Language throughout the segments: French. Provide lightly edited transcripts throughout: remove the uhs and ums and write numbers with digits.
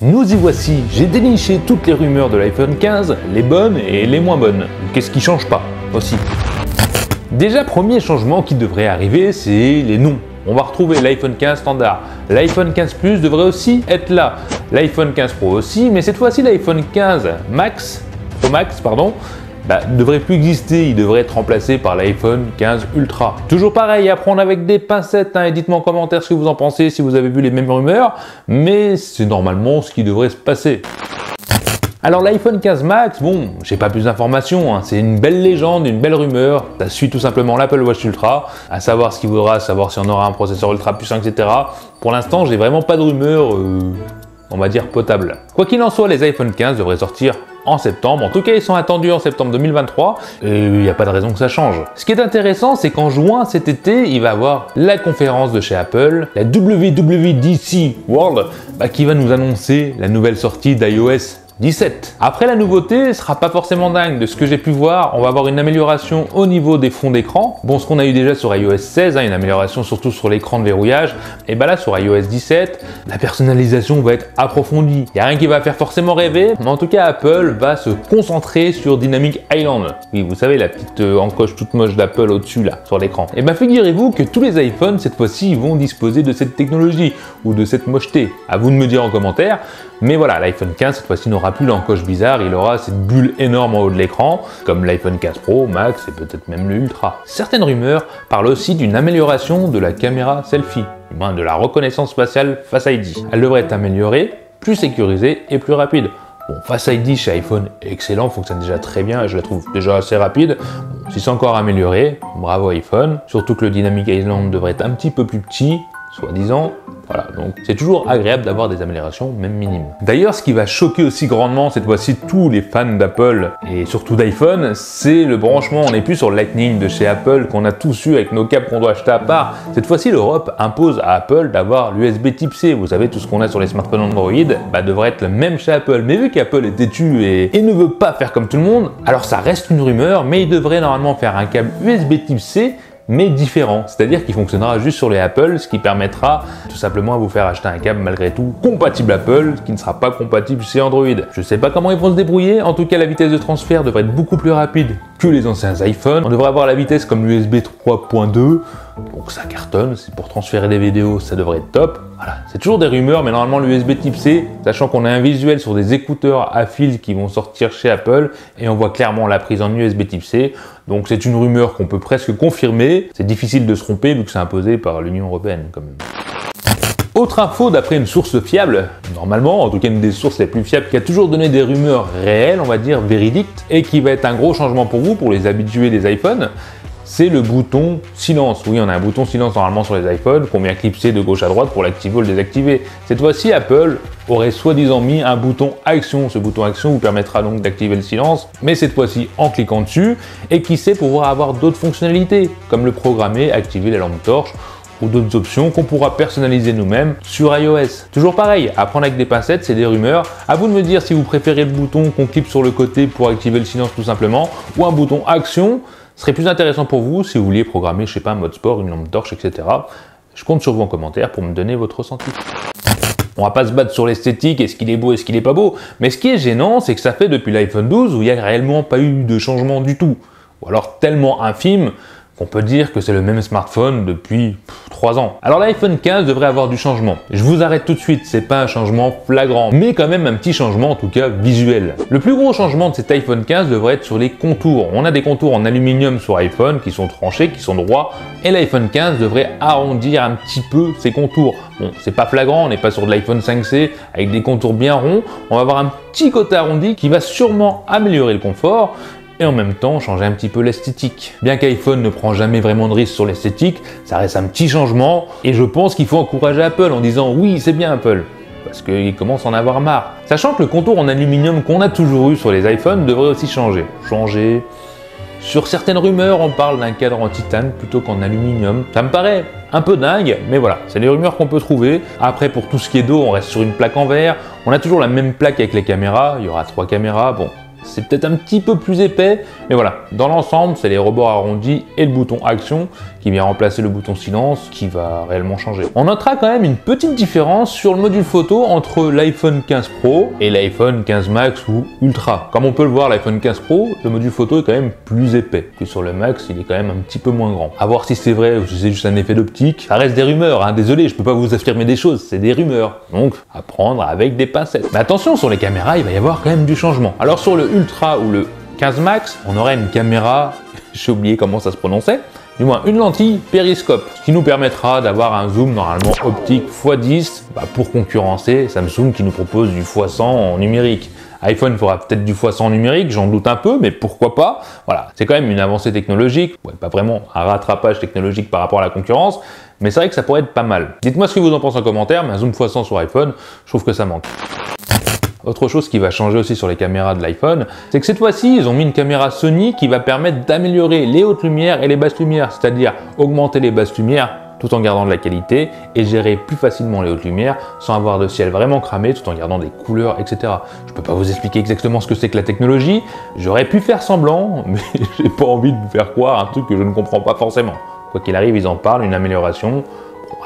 Nous y voici, j'ai déniché toutes les rumeurs de l'iPhone 15, les bonnes et les moins bonnes. Qu'est-ce qui change pas aussi? Déjà, premier changement qui devrait arriver, c'est les noms. On va retrouver l'iPhone 15 standard. L'iPhone 15 Plus devrait aussi être là. L'iPhone 15 Pro aussi, mais cette fois-ci l'iPhone 15 Pro Max, ne devrait plus exister, il devrait être remplacé par l'iPhone 15 Ultra. Toujours pareil, à prendre avec des pincettes, et dites-moi en commentaire ce que vous en pensez, si vous avez vu les mêmes rumeurs, mais c'est normalement ce qui devrait se passer. Alors l'iPhone 15 Max, bon, j'ai pas plus d'informations, c'est une belle légende, une belle rumeur, ça suit tout simplement l'Apple Watch Ultra, à savoir ce qu'il voudra, savoir si on aura un processeur ultra puissant, etc. Pour l'instant, j'ai vraiment pas de rumeurs, on va dire potable. Quoi qu'il en soit, les iPhone 15 devraient sortir en septembre. En tout cas, ils sont attendus en septembre 2023 et il n'y a pas de raison que ça change. Ce qui est intéressant, c'est qu'en juin cet été, il va y avoir la conférence de chez Apple, la WWDC World, qui va nous annoncer la nouvelle sortie d'iOS 17. Après, la nouveauté sera pas forcément dingue. De ce que j'ai pu voir, on va avoir une amélioration au niveau des fonds d'écran. Bon, ce qu'on a eu déjà sur iOS 16, une amélioration surtout sur l'écran de verrouillage. Et là, sur iOS 17, la personnalisation va être approfondie. Il n'y a rien qui va faire forcément rêver, mais en tout cas, Apple va se concentrer sur Dynamic Island. Oui, vous savez, la petite encoche toute moche d'Apple au-dessus, là, sur l'écran. Et figurez-vous que tous les iPhones, cette fois-ci, vont disposer de cette technologie ou de cette mocheté. À vous de me dire en commentaire. Mais voilà, l'iPhone 15 cette fois-ci n'aura plus l'encoche bizarre, il aura cette bulle énorme en haut de l'écran, comme l'iPhone 15 Pro, Max et peut-être même le Ultra. Certaines rumeurs parlent aussi d'une amélioration de la caméra selfie, du moins de la reconnaissance faciale Face ID. Elle devrait être améliorée, plus sécurisée et plus rapide. Bon, Face ID chez iPhone, excellent, fonctionne déjà très bien, je la trouve déjà assez rapide. Bon, si c'est encore amélioré, bravo iPhone, surtout que le Dynamic Island devrait être un petit peu plus petit, soi-disant. Voilà, donc c'est toujours agréable d'avoir des améliorations, même minimes. D'ailleurs, ce qui va choquer aussi grandement cette fois-ci tous les fans d'Apple et surtout d'iPhone, c'est le branchement. On n'est plus sur le Lightning de chez Apple qu'on a tous eu avec nos câbles qu'on doit acheter à part. Cette fois-ci, l'Europe impose à Apple d'avoir l'USB Type C. Vous savez, tout ce qu'on a sur les smartphones Android devrait être le même chez Apple. Mais vu qu'Apple est têtu et ne veut pas faire comme tout le monde, alors ça reste une rumeur, mais il devrait normalement faire un câble USB Type C mais différent, c'est-à-dire qu'il fonctionnera juste sur les Apple, ce qui permettra tout simplement à vous faire acheter un câble malgré tout compatible Apple, qui ne sera pas compatible chez Android. Je sais pas comment ils vont se débrouiller, en tout cas la vitesse de transfert devrait être beaucoup plus rapide que les anciens iPhones. On devrait avoir la vitesse comme l'USB 3.2, donc ça cartonne, c'est pour transférer des vidéos, ça devrait être top. Voilà, c'est toujours des rumeurs, mais normalement l'USB Type C, sachant qu'on a un visuel sur des écouteurs à fil qui vont sortir chez Apple, et on voit clairement la prise en USB Type C, donc c'est une rumeur qu'on peut presque confirmer. C'est difficile de se tromper vu que c'est imposé par l'Union Européenne quand même. Autre info d'après une source fiable, normalement, en tout cas une des sources les plus fiables, qui a toujours donné des rumeurs réelles, on va dire véridiques, et qui va être un gros changement pour vous, pour les habitués des iPhones, c'est le bouton silence. Oui, on a un bouton silence normalement sur les iPhones qu'on vient clipser de gauche à droite pour l'activer ou le désactiver. Cette fois-ci, Apple aurait soi-disant mis un bouton action. Ce bouton action vous permettra donc d'activer le silence, mais cette fois-ci en cliquant dessus, et qui sait pouvoir avoir d'autres fonctionnalités, comme le programmer, activer la lampe torche, ou d'autres options qu'on pourra personnaliser nous-mêmes sur iOS. Toujours pareil, à prendre avec des pincettes, c'est des rumeurs. À vous de me dire si vous préférez le bouton qu'on clip sur le côté pour activer le silence tout simplement, ou un bouton action. Ce serait plus intéressant pour vous si vous vouliez programmer, je sais pas, un mode sport, une lampe torche, etc. Je compte sur vous en commentaire pour me donner votre ressenti. On va pas se battre sur l'esthétique, est-ce qu'il est beau, est-ce qu'il est pas beau, mais ce qui est gênant, c'est que ça fait depuis l'iPhone 12 où il n'y a réellement pas eu de changement du tout, ou alors tellement infime qu'on peut dire que c'est le même smartphone depuis 3 ans. Alors l'iPhone 15 devrait avoir du changement. Je vous arrête tout de suite, c'est pas un changement flagrant, mais quand même un petit changement en tout cas visuel. Le plus gros changement de cet iPhone 15 devrait être sur les contours. On a des contours en aluminium sur iPhone qui sont tranchés, qui sont droits, et l'iPhone 15 devrait arrondir un petit peu ses contours. Bon, c'est pas flagrant, on n'est pas sur de l'iPhone 5C avec des contours bien ronds, on va avoir un petit côté arrondi qui va sûrement améliorer le confort, et en même temps changer un petit peu l'esthétique. Bien qu'iPhone ne prend jamais vraiment de risque sur l'esthétique, ça reste un petit changement, et je pense qu'il faut encourager Apple en disant oui, c'est bien Apple, parce qu'il commence à en avoir marre. Sachant que le contour en aluminium qu'on a toujours eu sur les iPhones devrait aussi changer. Sur certaines rumeurs, on parle d'un cadre en titane plutôt qu'en aluminium. Ça me paraît un peu dingue, mais voilà, c'est les rumeurs qu'on peut trouver. Après, pour tout ce qui est dos, on reste sur une plaque en verre. On a toujours la même plaque avec les caméras, il y aura 3 caméras, bon. C'est peut-être un petit peu plus épais, mais voilà, dans l'ensemble, c'est les rebords arrondis et le bouton action qui vient remplacer le bouton silence qui va réellement changer. On notera quand même une petite différence sur le module photo entre l'iPhone 15 Pro et l'iPhone 15 Max ou Ultra. Comme on peut le voir, l'iPhone 15 Pro, le module photo est quand même plus épais. Puis sur le Max, il est quand même un petit peu moins grand. À voir si c'est vrai ou si c'est juste un effet d'optique. Ça reste des rumeurs, hein. Désolé, je peux pas vous affirmer des choses, c'est des rumeurs. Donc, à prendre avec des pincettes. Mais attention, sur les caméras, il va y avoir quand même du changement. Alors sur le Ultra ou le 15 Max, on aurait une caméra, j'ai oublié comment ça se prononçait, du moins une lentille périscope, ce qui nous permettra d'avoir un zoom normalement optique x10 pour concurrencer Samsung qui nous propose du x100 en numérique. iPhone fera peut-être du x100 en numérique, j'en doute un peu, mais pourquoi pas. Voilà, c'est quand même une avancée technologique, ouais, pas vraiment un rattrapage technologique par rapport à la concurrence, mais c'est vrai que ça pourrait être pas mal. Dites-moi ce que vous en pensez en commentaire, mais un zoom x100 sur iPhone, je trouve que ça manque. Autre chose qui va changer aussi sur les caméras de l'iPhone, c'est que cette fois-ci, ils ont mis une caméra Sony qui va permettre d'améliorer les hautes lumières et les basses lumières, c'est-à-dire augmenter les basses lumières tout en gardant de la qualité et gérer plus facilement les hautes lumières sans avoir de ciel vraiment cramé tout en gardant des couleurs, etc. Je peux pas vous expliquer exactement ce que c'est que la technologie, j'aurais pu faire semblant, mais j'ai pas envie de vous faire croire un truc que je ne comprends pas forcément. Quoi qu'il arrive, ils en parlent, une amélioration.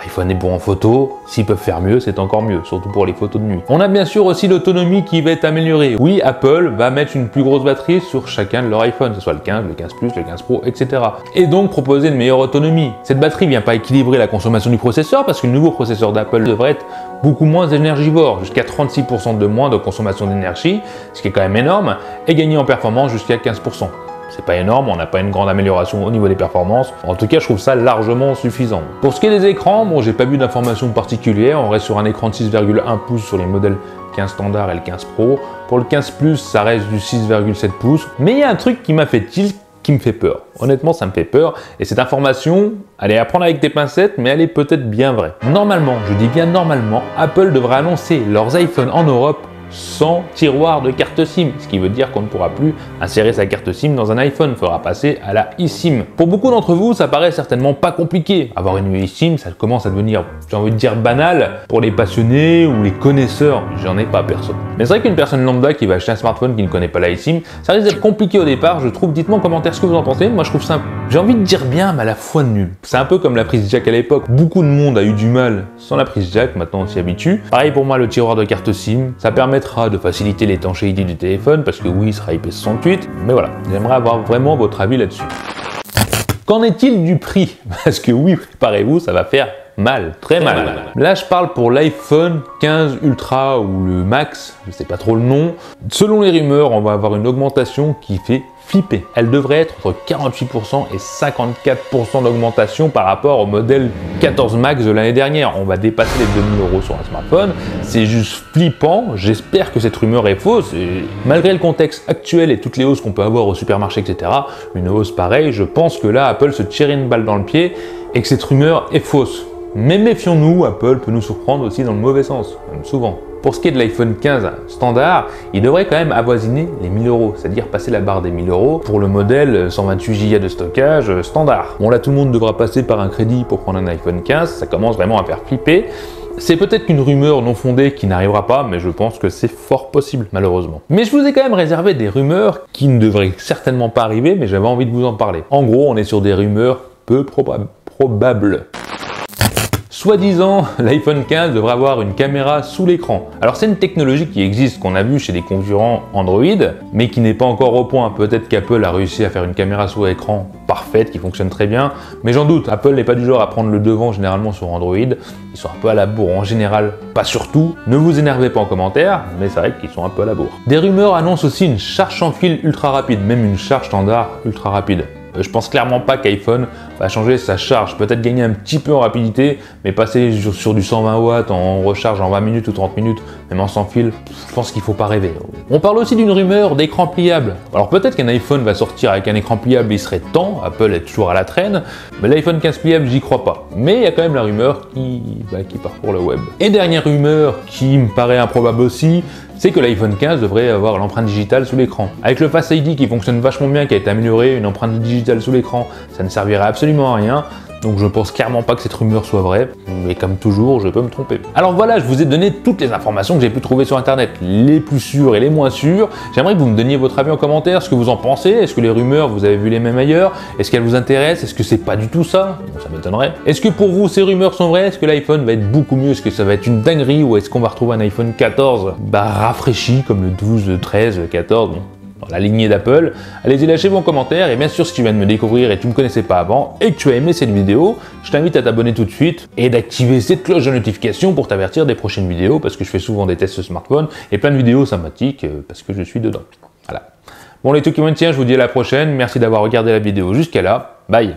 iPhone est bon en photo, s'ils peuvent faire mieux, c'est encore mieux, surtout pour les photos de nuit. On a bien sûr aussi l'autonomie qui va être améliorée. Oui, Apple va mettre une plus grosse batterie sur chacun de leurs iPhones, que ce soit le 15, le 15 Plus, le 15 Pro, etc. Et donc proposer une meilleure autonomie. Cette batterie vient pas équilibrer la consommation du processeur parce que le nouveau processeur d'Apple devrait être beaucoup moins énergivore, jusqu'à 36% de moins de consommation d'énergie, ce qui est quand même énorme, et gagner en performance jusqu'à 15%. C'est pas énorme, on n'a pas une grande amélioration au niveau des performances. En tout cas, je trouve ça largement suffisant. Pour ce qui est des écrans, bon, j'ai pas vu d'informations particulières. On reste sur un écran de 6,1 pouces sur les modèles 15 standard et le 15 Pro. Pour le 15 Plus, ça reste du 6,7 pouces. Mais il y a un truc qui m'a fait tilt, qui me fait peur. Honnêtement, ça me fait peur. Et cette information, elle est à prendre avec des pincettes, mais elle est peut-être bien vraie. Normalement, je dis bien normalement, Apple devrait annoncer leurs iPhones en Europe sans tiroir de carte SIM, ce qui veut dire qu'on ne pourra plus insérer sa carte SIM dans un iPhone, il faudra passer à la eSIM. Pour beaucoup d'entre vous, ça paraît certainement pas compliqué. Avoir une eSIM, ça commence à devenir, j'ai envie de dire, banal pour les passionnés ou les connaisseurs. J'en ai pas perso. Mais c'est vrai qu'une personne lambda qui va acheter un smartphone qui ne connaît pas la eSIM, ça risque d'être compliqué au départ, je trouve. Dites-moi en commentaire ce que vous en pensez. Moi, je trouve ça, j'ai envie de dire bien, mais à la fois nul. C'est un peu comme la prise jack à l'époque. Beaucoup de monde a eu du mal sans la prise jack, maintenant on s'y habitue. Pareil pour moi, le tiroir de carte SIM, ça permettra de faciliter l'étanchéité du téléphone parce que oui, il sera IP68, mais voilà, j'aimerais avoir vraiment votre avis là-dessus. Qu'en est-il du prix? Parce que oui, préparez-vous, ça va faire mal, très mal. Là, je parle pour l'iPhone 15 Ultra ou le Max, je sais pas trop le nom. Selon les rumeurs, on va avoir une augmentation qui fait flipper. Elle devrait être entre 48% et 54% d'augmentation par rapport au modèle 14 Max de l'année dernière. On va dépasser les 2000 € sur un smartphone. C'est juste flippant. J'espère que cette rumeur est fausse. Et malgré le contexte actuel et toutes les hausses qu'on peut avoir au supermarché, etc., une hausse pareille, je pense que là, Apple se tire une balle dans le pied et que cette rumeur est fausse. Mais méfions-nous, Apple peut nous surprendre aussi dans le mauvais sens, même souvent. Pour ce qui est de l'iPhone 15 standard, il devrait quand même avoisiner les 1000 €, c'est-à-dire passer la barre des 1000 € pour le modèle 128 Go de stockage standard. Bon là, tout le monde devra passer par un crédit pour prendre un iPhone 15, ça commence vraiment à faire flipper. C'est peut-être qu'une rumeur non fondée qui n'arrivera pas, mais je pense que c'est fort possible, malheureusement. Mais je vous ai quand même réservé des rumeurs qui ne devraient certainement pas arriver, mais j'avais envie de vous en parler. En gros, on est sur des rumeurs peu probables. Soi-disant, l'iPhone 15 devrait avoir une caméra sous l'écran. Alors c'est une technologie qui existe, qu'on a vu chez des concurrents Android, mais qui n'est pas encore au point. Peut-être qu'Apple a réussi à faire une caméra sous écran parfaite, qui fonctionne très bien, mais j'en doute. Apple n'est pas du genre à prendre le devant généralement sur Android. Ils sont un peu à la bourre en général, pas surtout. Ne vous énervez pas en commentaire, mais c'est vrai qu'ils sont un peu à la bourre. Des rumeurs annoncent aussi une charge sans fil ultra rapide, même une charge standard ultra rapide. Je pense clairement pas qu'iPhone va changer sa charge, peut-être gagner un petit peu en rapidité, mais passer sur du 120 watts en recharge en 20 minutes ou 30 minutes, même en sans fil, je pense qu'il faut pas rêver. On parle aussi d'une rumeur d'écran pliable. Alors peut-être qu'un iPhone va sortir avec un écran pliable, il serait temps, Apple est toujours à la traîne, mais l'iPhone 15 pliable, j'y crois pas. Mais il y a quand même la rumeur qui parcourt le web. Et dernière rumeur qui me paraît improbable aussi, c'est que l'iPhone 15 devrait avoir l'empreinte digitale sous l'écran. Avec le Face ID qui fonctionne vachement bien, qui a été amélioré, une empreinte digitale sous l'écran, ça ne servirait absolument à rien. Donc je pense clairement pas que cette rumeur soit vraie, mais comme toujours, je peux me tromper. Alors voilà, je vous ai donné toutes les informations que j'ai pu trouver sur internet, les plus sûres et les moins sûres. J'aimerais que vous me donniez votre avis en commentaire, ce que vous en pensez. Est-ce que les rumeurs, vous avez vu les mêmes ailleurs? Est-ce qu'elles vous intéressent? Est-ce que c'est pas du tout ça? Bon, ça m'étonnerait. Est-ce que pour vous, ces rumeurs sont vraies? Est-ce que l'iPhone va être beaucoup mieux? Est-ce que ça va être une dinguerie? Ou est-ce qu'on va retrouver un iPhone 14 rafraîchi comme le 12, 13, 14 bon, dans la lignée d'Apple? Allez-y, lâchez vos commentaires. Et bien sûr, si tu viens de me découvrir et que tu ne me connaissais pas avant et que tu as aimé cette vidéo, je t'invite à t'abonner tout de suite et d'activer cette cloche de notification pour t'avertir des prochaines vidéos, parce que je fais souvent des tests smartphone et plein de vidéos sympathiques parce que je suis dedans. Voilà. Bon les tout qui me tiennent, je vous dis à la prochaine. Merci d'avoir regardé la vidéo jusqu'à là. Bye.